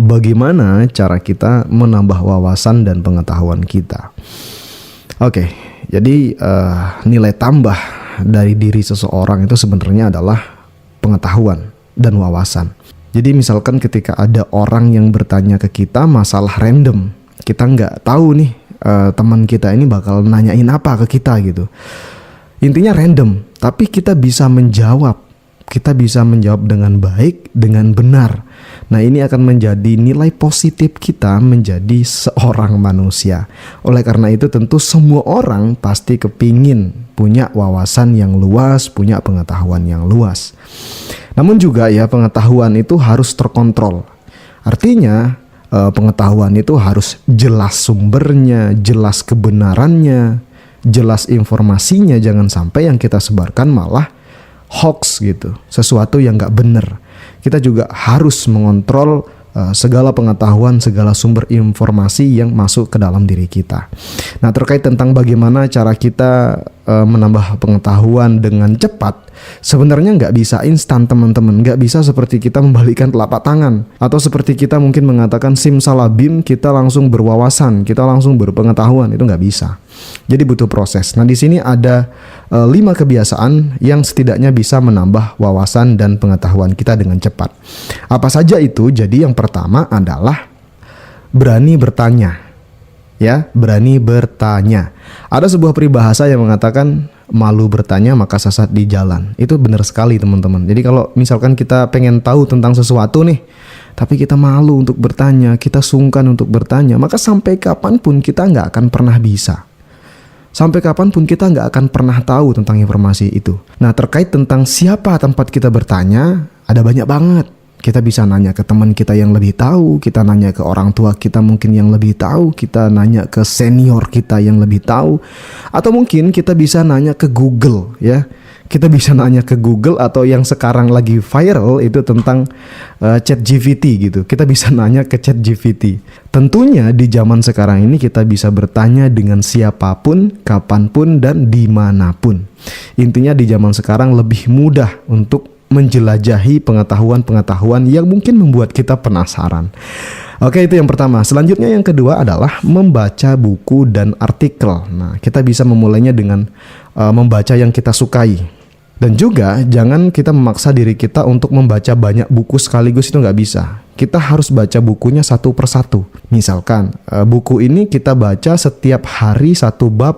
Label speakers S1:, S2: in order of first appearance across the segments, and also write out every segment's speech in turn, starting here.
S1: bagaimana cara kita menambah wawasan dan pengetahuan kita. Oke, jadi nilai tambah dari diri seseorang itu sebenarnya adalah pengetahuan dan wawasan. Jadi misalkan ketika ada orang yang bertanya ke kita masalah random, kita nggak tahu nih teman kita ini bakal nanyain apa ke kita gitu. Intinya random, tapi kita bisa menjawab. Kita bisa menjawab dengan baik, dengan benar. Nah, ini akan menjadi nilai positif kita menjadi seorang manusia. Oleh karena itu tentu semua orang pasti kepingin punya wawasan yang luas, punya pengetahuan yang luas. Namun juga ya, pengetahuan itu harus terkontrol. Artinya pengetahuan itu harus jelas sumbernya, jelas kebenarannya, jelas informasinya. Jangan sampai yang kita sebarkan malah hoax gitu, sesuatu yang gak benar. Kita juga harus mengontrol segala pengetahuan, segala sumber informasi yang masuk ke dalam diri kita. Nah, terkait tentang bagaimana cara kita menambah pengetahuan dengan cepat, sebenarnya nggak bisa instan teman-teman. Nggak bisa seperti kita membalikkan telapak tangan, atau seperti kita mungkin mengatakan simsalabim kita langsung berwawasan, kita langsung berpengetahuan. Itu nggak bisa. Jadi butuh proses. Nah, di sini ada 5 kebiasaan yang setidaknya bisa menambah wawasan dan pengetahuan kita dengan cepat. Apa saja itu? Jadi yang pertama adalah berani bertanya. Ya, berani bertanya. Ada sebuah peribahasa yang mengatakan malu bertanya maka sesat di jalan. Itu benar sekali teman-teman. Jadi kalau misalkan kita pengen tahu tentang sesuatu nih, tapi kita malu untuk bertanya, kita sungkan untuk bertanya, maka sampai kapanpun kita nggak akan pernah bisa. Sampai kapanpun kita nggak akan pernah tahu tentang informasi itu. Nah, terkait tentang siapa tempat kita bertanya, ada banyak banget. Kita bisa nanya ke teman kita yang lebih tahu, kita nanya ke orang tua kita mungkin yang lebih tahu, kita nanya ke senior kita yang lebih tahu, atau mungkin kita bisa nanya ke Google ya. Kita bisa nanya ke Google, atau yang sekarang lagi viral itu tentang ChatGPT gitu. Kita bisa nanya ke ChatGPT. Tentunya di zaman sekarang ini kita bisa bertanya dengan siapapun, kapanpun, dan dimanapun. Intinya di zaman sekarang lebih mudah untuk menjelajahi pengetahuan-pengetahuan yang mungkin membuat kita penasaran. Oke, itu yang pertama. Selanjutnya yang kedua adalah membaca buku dan artikel. Nah, kita bisa memulainya dengan membaca yang kita sukai. Dan juga jangan kita memaksa diri kita untuk membaca banyak buku sekaligus, itu nggak bisa. Kita harus baca bukunya satu persatu. Misalkan buku ini kita baca setiap hari satu bab.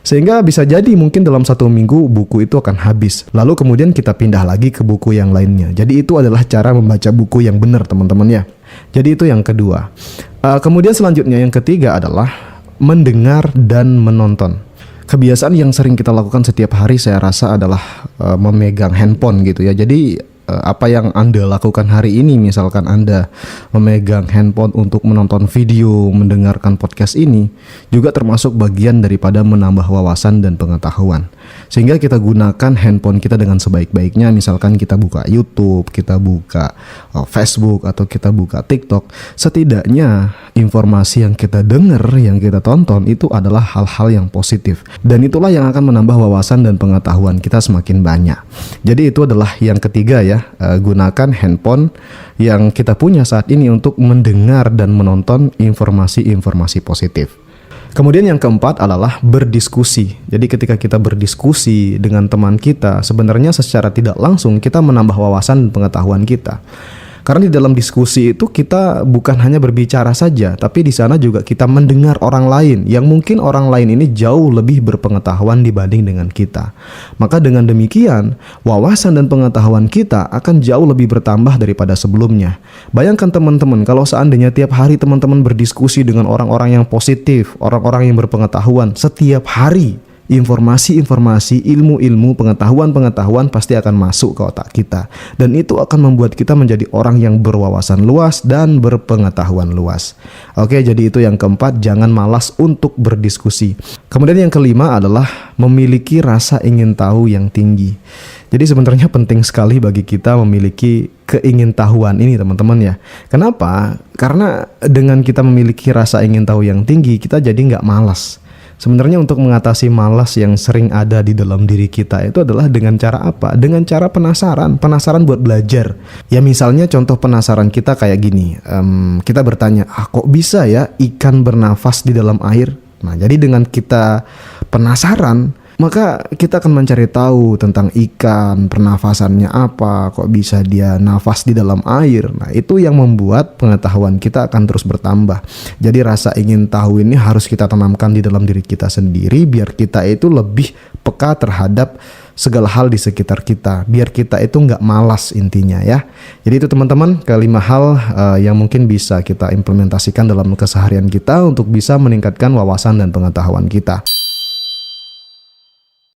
S1: Sehingga bisa jadi mungkin dalam 1 minggu buku itu akan habis. Lalu kemudian kita pindah lagi ke buku yang lainnya. Jadi itu adalah cara membaca buku yang benar teman-teman ya. Jadi itu yang kedua. Kemudian selanjutnya yang ketiga adalah mendengar dan menonton. Kebiasaan yang sering kita lakukan setiap hari saya rasa adalah memegang handphone gitu ya. Jadi apa yang Anda lakukan hari ini, misalkan Anda memegang handphone untuk menonton video, mendengarkan podcast ini, juga termasuk bagian daripada menambah wawasan dan pengetahuan. Sehingga kita gunakan handphone kita dengan sebaik-baiknya. Misalkan kita buka YouTube, kita buka Facebook, atau kita buka TikTok. Setidaknya informasi yang kita dengar, yang kita tonton itu adalah hal-hal yang positif. Dan itulah yang akan menambah wawasan dan pengetahuan kita semakin banyak. Jadi itu adalah yang ketiga ya. Gunakan handphone yang kita punya saat ini untuk mendengar dan menonton informasi-informasi positif. Kemudian yang keempat adalah berdiskusi. Jadi ketika kita berdiskusi dengan teman kita, sebenarnya secara tidak langsung kita menambah wawasan dan pengetahuan kita. Karena di dalam diskusi itu kita bukan hanya berbicara saja, tapi di sana juga kita mendengar orang lain yang mungkin orang lain ini jauh lebih berpengetahuan dibanding dengan kita. Maka dengan demikian, wawasan dan pengetahuan kita akan jauh lebih bertambah daripada sebelumnya. Bayangkan teman-teman, kalau seandainya tiap hari teman-teman berdiskusi dengan orang-orang yang positif, orang-orang yang berpengetahuan, setiap hari informasi-informasi, ilmu-ilmu, pengetahuan-pengetahuan pasti akan masuk ke otak kita. Dan itu akan membuat kita menjadi orang yang berwawasan luas dan berpengetahuan luas. Oke, jadi itu yang keempat, jangan malas untuk berdiskusi. Kemudian yang kelima adalah memiliki rasa ingin tahu yang tinggi. Jadi sebenarnya penting sekali bagi kita memiliki keingintahuan ini teman-teman ya. Kenapa? Karena dengan kita memiliki rasa ingin tahu yang tinggi, kita jadi nggak malas. Sebenarnya untuk mengatasi malas yang sering ada di dalam diri kita itu adalah dengan cara apa? Dengan cara penasaran buat belajar. Ya misalnya contoh penasaran kita kayak gini, kita bertanya, kok bisa ya ikan bernafas di dalam air? Nah jadi dengan kita penasaran, maka kita akan mencari tahu tentang ikan, pernafasannya apa, kok bisa dia nafas di dalam air. Nah itu yang membuat pengetahuan kita akan terus bertambah. Jadi rasa ingin tahu ini harus kita tanamkan di dalam diri kita sendiri, biar kita itu lebih peka terhadap segala hal di sekitar kita, biar kita itu nggak malas intinya ya. Jadi itu teman-teman, kelima hal yang mungkin bisa kita implementasikan dalam keseharian kita untuk bisa meningkatkan wawasan dan pengetahuan kita.